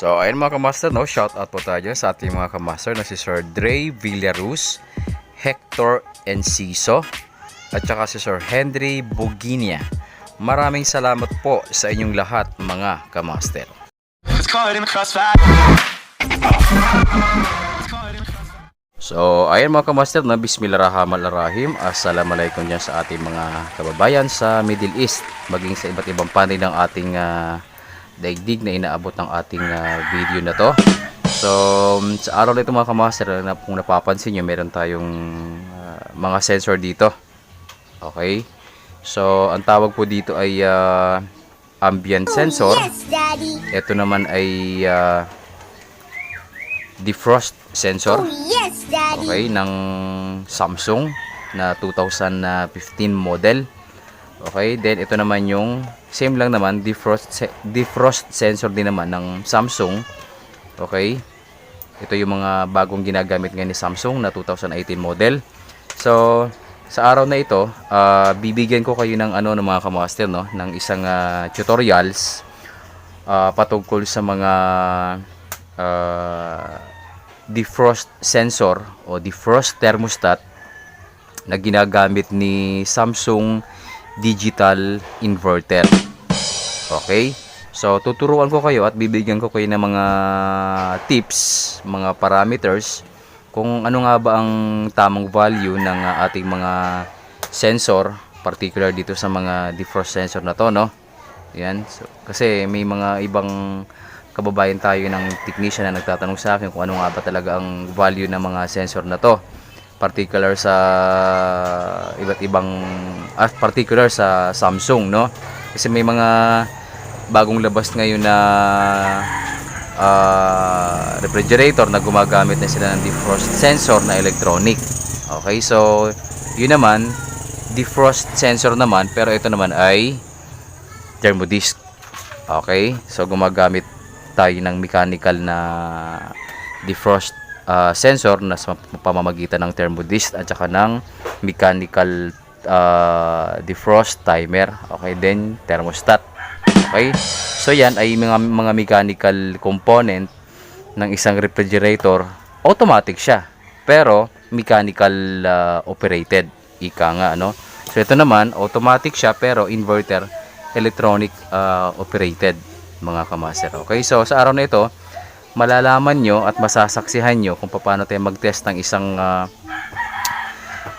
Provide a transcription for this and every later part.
So, ayun mga kamaster, no? Shout out po tayo sa ating mga kamaster na si Sir Dre Villaruz, Hector Enciso, at saka si Sir Henry Buginia. Maraming salamat po sa inyong lahat mga kamaster. So, ayun mga kamaster, na Bismillahirrahmanirrahim. Assalamualaikum dyan sa ating mga kababayan sa Middle East, maging sa iba't ibang panig ng ating daigdig na inaabot ng ating video na to. So, sa araw na ito mga kamaster, kung napapansin nyo, meron tayong mga sensor dito. Okay? So, ang tawag po dito ay ambient sensor. Yes, Daddy. Ito naman ay defrost sensor. Yes, Daddy. Okay, ng Samsung na 2015 model. Okay, then ito naman yung same lang naman, defrost sensor din naman ng Samsung. Okay, ito yung mga bagong ginagamit ngayon ni Samsung na 2018 model. So, sa araw na ito, bibigyan ko kayo ng ng mga kamaster, no, ng isang tutorials patungkol sa mga defrost sensor o defrost thermostat na ginagamit ni Samsung digital inverter. Okay, so tuturuan ko kayo at bibigyan ko kayo ng mga tips, mga parameters kung ano nga ba ang tamang value ng ating mga sensor, particular dito sa mga defrost sensor na to, no. Yan, so, kasi may mga ibang kababayan tayo ng technician na nagtatanong sa akin kung ano nga ba talaga ang value ng mga sensor na to, particular sa iba't ibang particular sa Samsung, no, kasi may mga bagong labas ngayon na refrigerator na gumagamit na sila ng defrost sensor na electronic. Okay, so yun naman defrost sensor naman, pero ito naman ay thermodisc. Okay, so gumagamit tayo ng mechanical na defrost sensor na sa pamamagitan ng thermodisc at saka ng mechanical defrost timer. Okay, then thermostat. Okay, so yan ay mga mechanical component ng isang refrigerator. Automatic siya, pero mechanical operated, ika nga, no. So ito naman automatic siya pero inverter electronic operated, mga kamaster. Okay, so sa araw na ito malalaman nyo at masasaksihan nyo kung paano tayo mag-test ng isang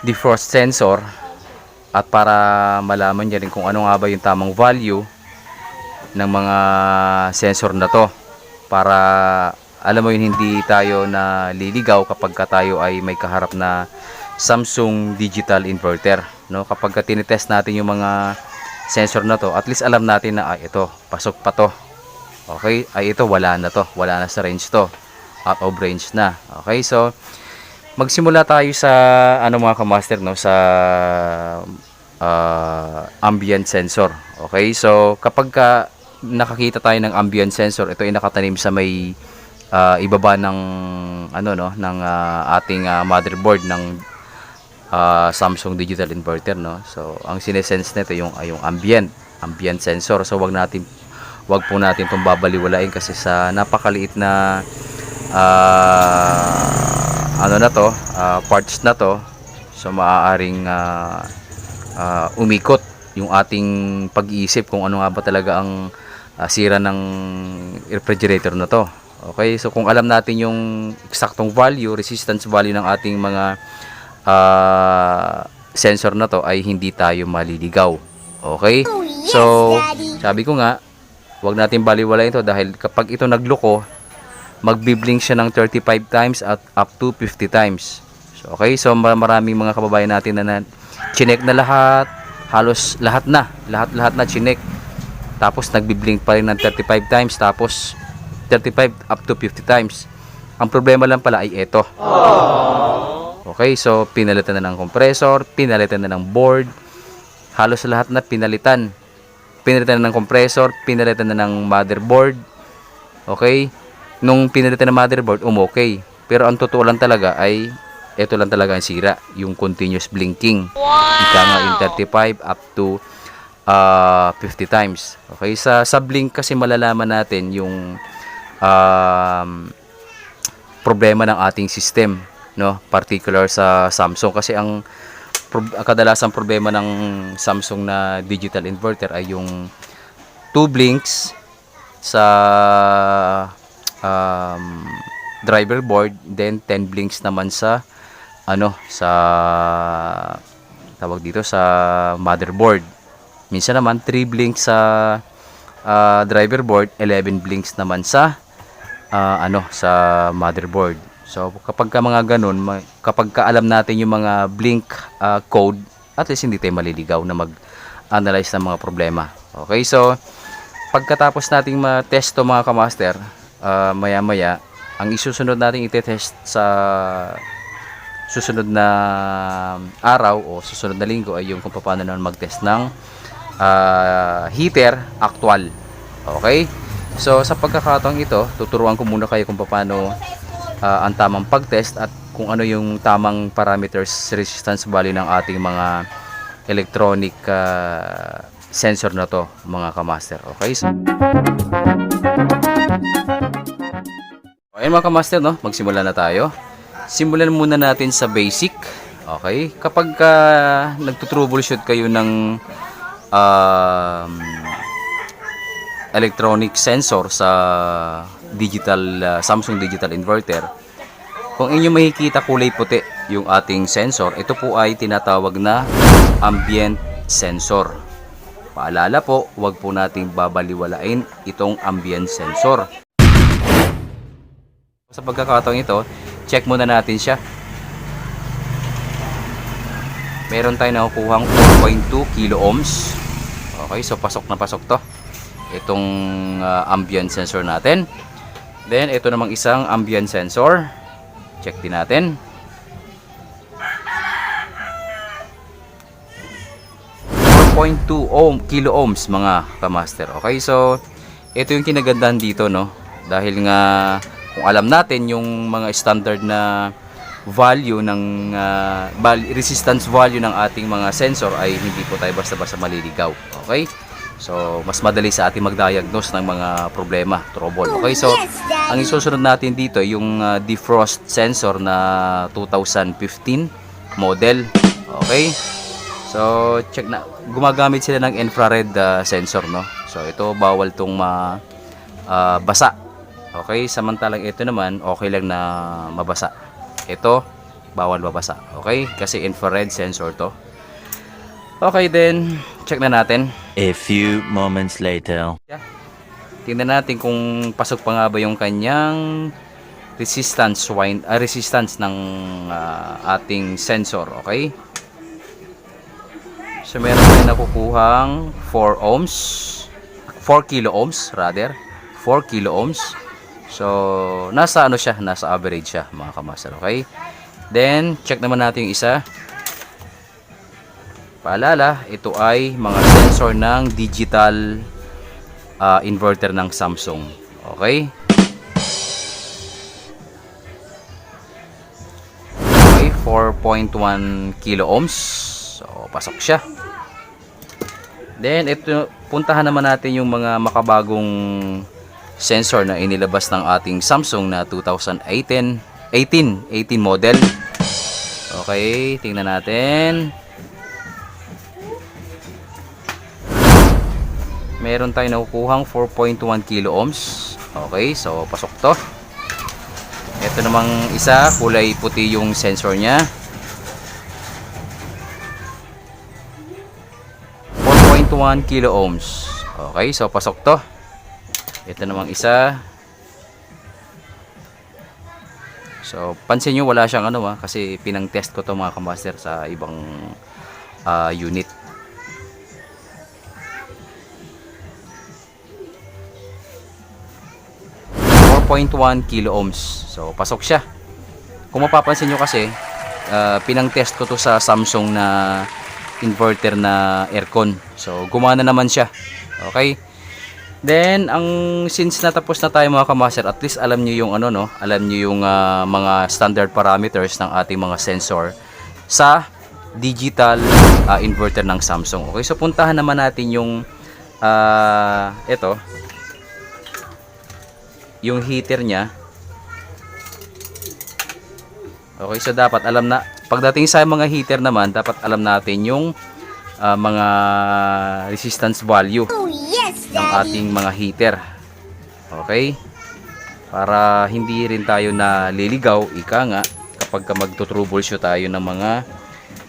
defrost sensor, at para malaman nyo rin kung ano nga ba yung tamang value ng mga sensor na to, para alam mo yun, hindi tayo na liligaw kapag tayo ay may kaharap na Samsung digital inverter, no. Kapag tinitest natin yung mga sensor na to, at least alam natin na ito pasok pa to. Okay, ay ito wala na to, wala na sa range to, out of range na. Okay, so magsimula tayo sa mga kamaster, no, sa ambient sensor. Okay, so kapag nakakita tayo ng ambient sensor, ito ay nakatanim sa may ibaba ng ng ating motherboard ng Samsung digital inverter, no. So ang sinesense nito yung ambient sensor. So wag po natin itong babaliwalain kasi sa napakaliit na parts na to, so maaaring umikot yung ating pag-iisip kung ano nga ba talaga ang sira ng refrigerator na to. Okay, so kung alam natin yung eksaktong value, resistance value ng ating mga sensor na to, ay hindi tayo maliligaw. Okay, so sabi ko nga, wag natin baliwalain ito dahil kapag ito nagloko, magbi-blink siya ng 35 times at up to 50 times. So, okay, so maraming mga kababayan natin na chinek na lahat, halos lahat na chinek, tapos nagbi-blink pa rin ng 35 times, tapos 35 up to 50 times. Ang problema lang pala ay ito. Okay, so pinalitan na ng compressor, pinalitan na ng board, halos lahat na pinalitan na ng compressor, pinalitan na ng motherboard. Okay, nung pinalitan ng motherboard, okay, pero ang totoo lang talaga ay ito lang talaga ang sira, yung continuous blinking. Ika nga yung 35 up to 50 times. Okay, sa blink kasi malalaman natin yung problema ng ating system, no, particular sa Samsung. Kasi ang kadalasang problema ng Samsung na digital inverter ay yung 2 blinks sa driver board, then 10 blinks naman sa sa tawag dito sa motherboard. Minsan naman 3 blinks sa driver board, 11 blinks naman sa sa motherboard. So kapag ka mga ganun, kapag ka alam natin yung mga blink code, at least hindi tayo maliligaw na mag-analyze ng mga problema. Okay, so pagkatapos nating ma-test to mga kamaster, maya-maya ang isusunod nating i-test sa susunod na araw o susunod na linggo ay yung kung paano naman mag-test ng heater actual. Okay, so sa pagkakataong ito, tuturuan ko muna kayo kung paano ang tamang pag-test at kung ano yung tamang parameters, resistance value ng ating mga electronic sensor na to mga kamaster. Okay, so ayun mga kamaster, no, magsimula na tayo. Simulan muna natin sa basic. Okay, kapag nagtutroubleshoot kayo ng electronic sensor sa Samsung digital inverter, kung inyo makikita kulay puti yung ating sensor, ito po ay tinatawag na ambient sensor. Paalala po, huwag po nating babaliwalain itong ambient sensor. Sa pagkakataong ito, check muna natin siya. Meron tayong nakukuhang 4.2 kilo ohms. Okay, so pasok na pasok to itong ambient sensor natin. Then ito namang isang ambient sensor, check din natin. 4.2 kilo ohms mga kamaster. Okay, so ito yung kinagandahan dito, no, dahil nga kung alam natin yung mga standard na value ng resistance value ng ating mga sensor, ay hindi po tayo basta-basta maliligaw. Okay, so mas madali sa ating mag-diagnose ng mga problema, trouble. Okay, so ang isusunod natin dito yung defrost sensor na 2015 model. Okay, so check na, gumagamit sila ng infrared sensor, no. So ito bawal tong basa. Okay, samantalang ito naman okay lang na mabasa. Ito bawal mabasa. Okay, kasi infrared sensor to. Okay, then check na natin. A few moments later. Tingnan natin kung pasok pa nga ba yung kanyang resistance ng ating sensor. Okay, so meron tayong nakukuhang 4 kilo ohms rather, 4 kilo ohms. So nasa siya, nasa average siya mga kamaster. Okay, then check naman natin yung isa. Paalala, ito ay mga sensor ng digital inverter ng Samsung. Okay, okay, 4.1 kilo ohms. So pasok siya. Then ito, puntahan naman natin yung mga makabagong sensor na inilabas ng ating Samsung na 2018 model. Okay, tingnan natin. Meron tayong nakukuhang 4.1 kilo ohms. Okay, so pasok to. Ito namang isa, kulay puti yung sensor niya. 4.1 kilo ohms. Okay, so pasok to. Ito namang isa. So pansin nyo, wala siyang kasi pinang-test ko to mga kamaster sa ibang unit. .1 kilo ohms. So pasok siya. Kung mapapansin nyo kasi, pinang-test ko to sa Samsung na inverter na aircon. So gumana naman siya. Okay, then since natapos na tayo mga kamaster, at least alam niyo yung alam niyo yung mga standard parameters ng ating mga sensor sa digital inverter ng Samsung. Okay, so puntahan naman natin yung ito. yung heater niya. Okay, so dapat alam na, pagdating sa mga heater naman, dapat alam natin yung mga resistance value ng ating mga heater. Okay? Para hindi rin tayo na liligaw, ika nga, kapag magto-troubleshoot tayo ng mga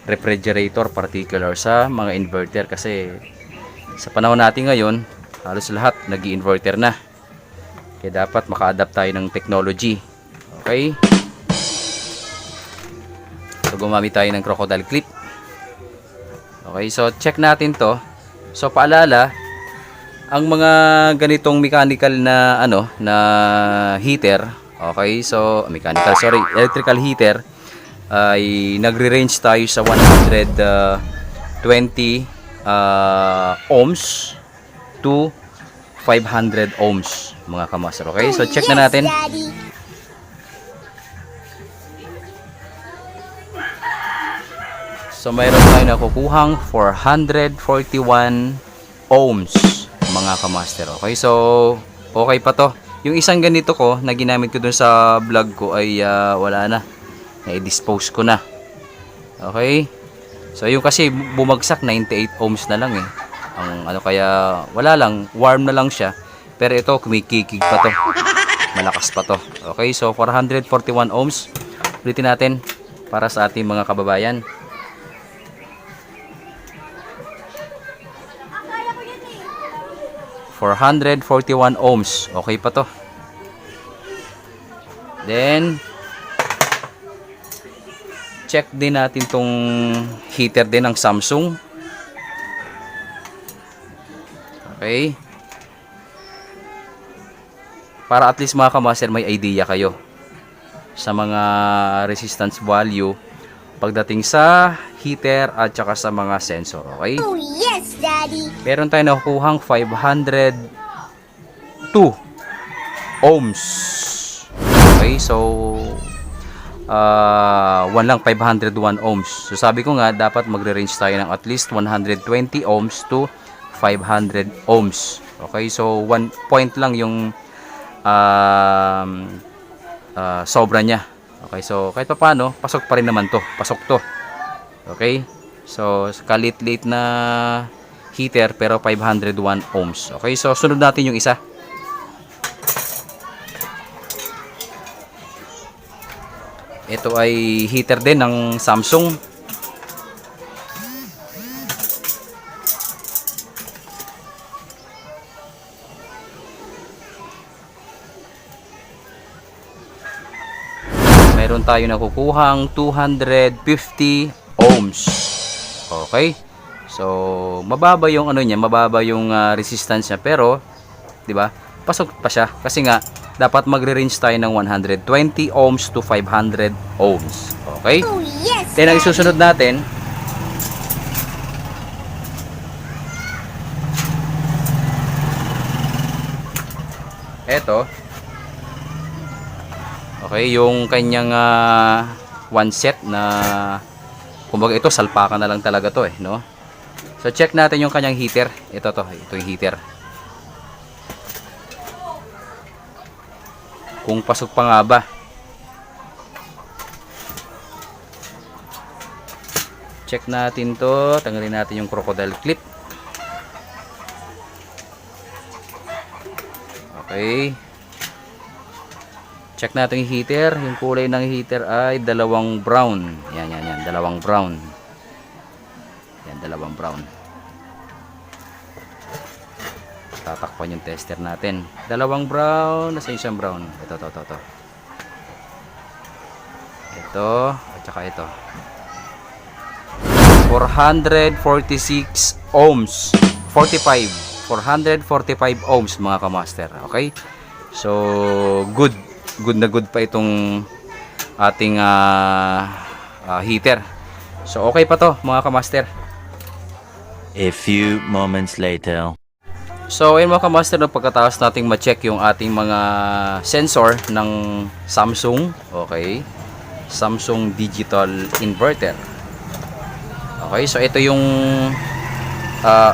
refrigerator, particular sa mga inverter. Kasi sa panahon natin ngayon, halos lahat nag-i-inverter na. Kaya dapat maka-adapt tayo ng technology. Okay? So gumamit tayo ng crocodile clip. Okay, so check natin to. So paalala, ang mga ganitong mechanical na na heater, okay, so electrical heater ay nagre-range tayo sa 120 ohms to 500 ohms, mga kamaster. Okay, so check na natin. So mayroon tayo nakukuhang 441 ohms, mga kamaster. Okay, so okay pa to. Yung isang ganito ko na ginamit ko dun sa vlog ko ay wala na, na-dispose ko na. Okay, so yung kasi bumagsak 98 ohms na lang eh. Ang kaya wala lang, warm na lang siya. Pero ito kumikikig pa to, malakas pa to. Okay, so 441 ohms. Ulitin natin para sa ating mga kababayan. 441 ohms. Okay pa to. Then check din natin tong heater din ng Samsung. Okay. Para at least mga kamaster may idea kayo sa mga resistance value pagdating sa heater at saka sa mga sensor. Okay? Oh, yes, Daddy. Meron tayo nakukuhang 502 ohms. Okay, so 501 ohms. So sabi ko nga, dapat magre-range tayo ng at least 120 ohms to 500 ohms. Okay, so 1 point lang yung sobra niya. Okay, so kahit pa paano, pasok pa rin naman to. Pasok to. Okay, so kalit-lit na heater pero 501 ohms. Okay, so sunod natin yung isa. Ito ay heater din ng Samsung. Meron tayo nakukuhang 250 ohms. Okay? So, mababa yung niya, mababa yung resistance niya, pero 'di ba? Pasok pa siya kasi nga dapat magre-range tayo ng 120 ohms to 500 ohms. Okay? Oh, yes, Then ang isusunod natin, eto. Okay, yung kanyang one set na, kumbaga ito salpakan na lang talaga to eh, no? So check natin yung kanyang heater. Ito yung heater. Kung pasok pa nga ba. Check natin to. Tanggalin natin yung crocodile clip. Okay. Check natin yung heater. Yung kulay ng heater ay dalawang brown. Yan. Dalawang brown. Yan, dalawang brown. Tatakpan yung tester natin. Dalawang brown. Nasa isang brown. Ito. Ito. At saka ito. 446 ohms. 445 ohms, mga kamaster. Okay? So, good na good pa itong ating heater. So, okay pa to, mga kamaster. A few moments later. So, ayun mga kamaster, no, pagkatapos nating ma-check yung ating mga sensor ng Samsung. Okay? Samsung Digital Inverter. Okay, so ito yung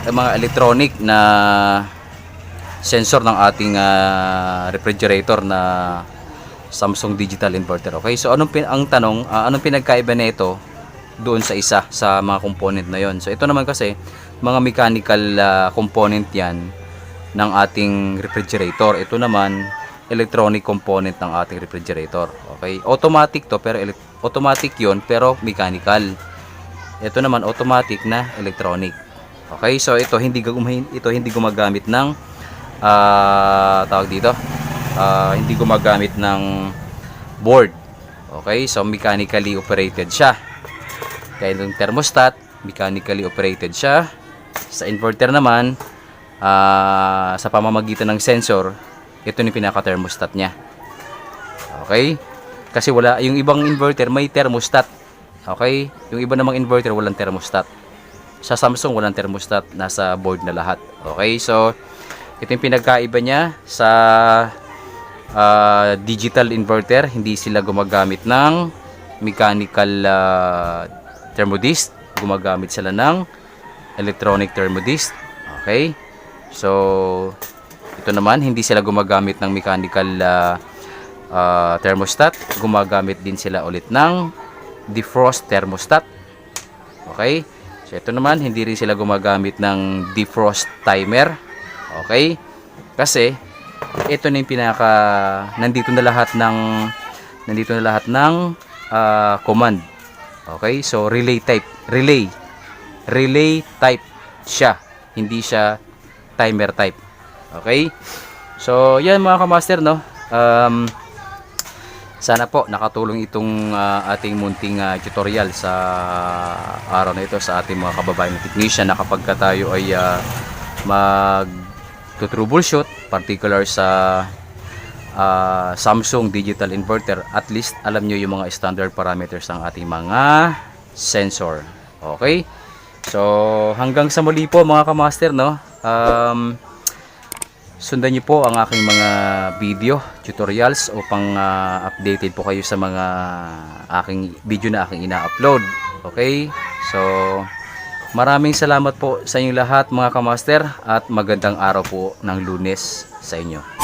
mga electronic na sensor ng ating refrigerator na Samsung digital inverter. Okay, so ang tanong, anong pinagkaiba nito doon sa isa sa mga component na yon? So ito naman kasi mga mechanical component yan ng ating refrigerator. Ito naman electronic component ng ating refrigerator. Okay, automatic to pero automatic yon pero mechanical. Ito naman automatic na electronic. Okay, so ito hindi gumagamit ng tawag dito, hindi gumagamit ng board. Okay, so mechanically operated siya. Kaya yung thermostat, mechanically operated siya. Sa inverter naman, sa pamamagitan ng sensor, ito yung pinaka-thermostat niya. Okay? Kasi wala, yung ibang inverter may thermostat. Okay? Yung iba namang inverter walang thermostat. Sa Samsung walang thermostat, nasa board na lahat. Okay? So, ito yung pinagkaiba niya sa digital inverter. Hindi sila gumagamit ng mechanical thermodist. Gumagamit sila ng electronic thermodist. Okay? So, ito naman, hindi sila gumagamit ng mechanical thermostat. Gumagamit din sila ulit ng defrost thermostat. Okay? So, ito naman, hindi rin sila gumagamit ng defrost timer. Okay? Kasi, ito na yung nandito na lahat ng command. Okay? So, relay type siya. Hindi siya timer type. Okay? So, yan mga kamaster, no? Sana po nakatulong itong ating munting tutorial sa araw na ito sa ating mga kababayan na technician na kapag tayo ay mag-troubleshoot, particular sa Samsung digital inverter, at least alam nyo yung mga standard parameters ng ating mga sensor. Okay? So, hanggang sa muli po mga kamaster, no? Sundan niyo po ang aking mga video tutorials upang updated po kayo sa mga aking video na aking ina-upload. Okay? So, maraming salamat po sa inyong lahat mga kamaster at magandang araw po ng Lunes sa inyo.